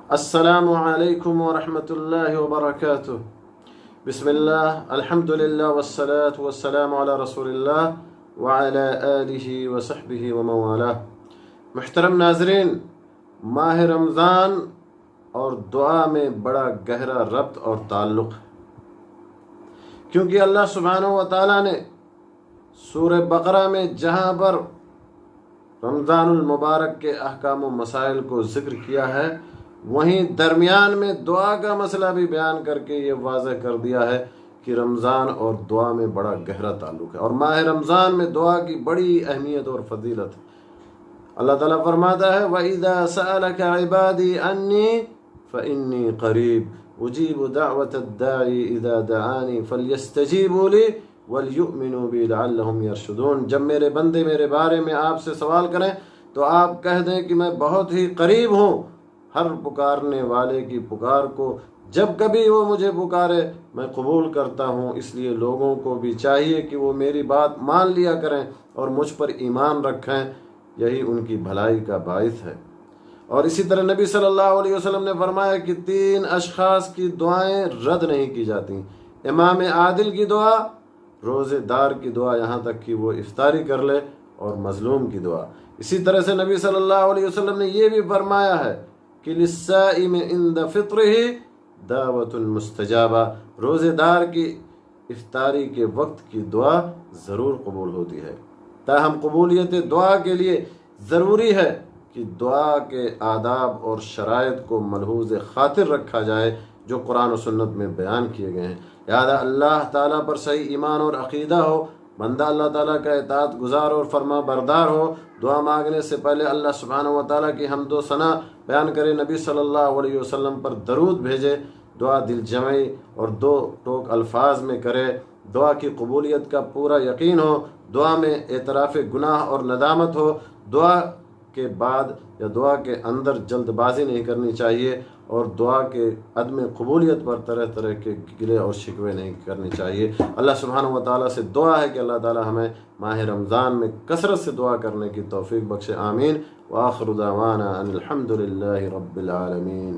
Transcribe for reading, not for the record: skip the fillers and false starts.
السلام علیکم ورحمۃ اللہ وبرکاتہ۔ بسم اللہ، الحمد للہ والصلاة والسلام علی رسول اللہ وعلی آلہ وصحبہ ومن والہ۔ محترم ناظرین، ماہ رمضان اور دعا میں بڑا گہرا ربط اور تعلق ہے، کیونکہ اللہ سبحانہ و تعالیٰ نے سورہ بقرہ میں جہاں پر رمضان المبارک کے احکام و مسائل کو ذکر کیا ہے، وہیں درمیان میں دعا کا مسئلہ بھی بیان کر کے یہ واضح کر دیا ہے کہ رمضان اور دعا میں بڑا گہرا تعلق ہے، اور ماہ رمضان میں دعا کی بڑی اہمیت اور فضیلت ہے۔ اللہ تعالیٰ فرماتا ہے وَإِذَا سَأَلَكَ عِبَادِي عَنِّي فَإِنِّي قَرِيبٌ أُجِيبُ دَعْوَةَ الدَّاعِ إِذَا دَعَانِي فَلْيَسْتَجِيبُوا لِي وَلْيُؤْمِنُوا بِي لَعَلَّهُمْ يَرْشُدُونَ۔ جب میرے بندے میرے بارے میں آپ سے سوال کریں تو آپ کہہ دیں کہ میں بہت ہی قریب ہوں ہر پکارنے والے کی پکار کو، جب کبھی وہ مجھے پکارے میں قبول کرتا ہوں۔ اس لیے لوگوں کو بھی چاہیے کہ وہ میری بات مان لیا کریں اور مجھ پر ایمان رکھیں، یہی ان کی بھلائی کا باعث ہے۔ اور اسی طرح نبی صلی اللہ علیہ وسلم نے فرمایا کہ 3 اشخاص کی دعائیں رد نہیں کی جاتی: امام عادل کی دعا، روزے دار کی دعا یہاں تک کہ وہ افطاری کر لے، اور مظلوم کی دعا۔ اسی طرح سے نبی صلی اللہ علیہ وسلم نے یہ بھی فرمایا ہے کہ للصائم عند فطرہ دعوۃ مستجابہ، روزے دار کی افطاری کے وقت کی دعا ضرور قبول ہوتی ہے۔ تاہم قبولیت دعا کے لیے ضروری ہے کہ دعا کے آداب اور شرائط کو ملحوظ خاطر رکھا جائے جو قرآن و سنت میں بیان کیے گئے ہیں۔ لہذا اللہ تعالیٰ پر صحیح ایمان اور عقیدہ ہو، بندہ اللہ تعالیٰ کا اطاعت گزار اور فرما بردار ہو، دعا مانگنے سے پہلے اللہ سبحانہ و تعالیٰ کی حمد و ثنا بیان کرے، نبی صلی اللہ علیہ وسلم پر درود بھیجے، دعا دل جمعی اور 2 ٹوک الفاظ میں کرے، دعا کی قبولیت کا پورا یقین ہو، دعا میں اعتراف گناہ اور ندامت ہو، دعا کے بعد یا دعا کے اندر جلد بازی نہیں کرنی چاہیے، اور دعا کے عدم قبولیت پر طرح طرح کے گلے اور شکوے نہیں کرنی چاہیے۔ اللہ سبحانہ و تعالیٰ سے دعا ہے کہ اللہ تعالیٰ ہمیں ماہ رمضان میں کثرت سے دعا کرنے کی توفیق بخشے، آمین۔ وآخر دعوانا ان الحمد للہ رب العالمین۔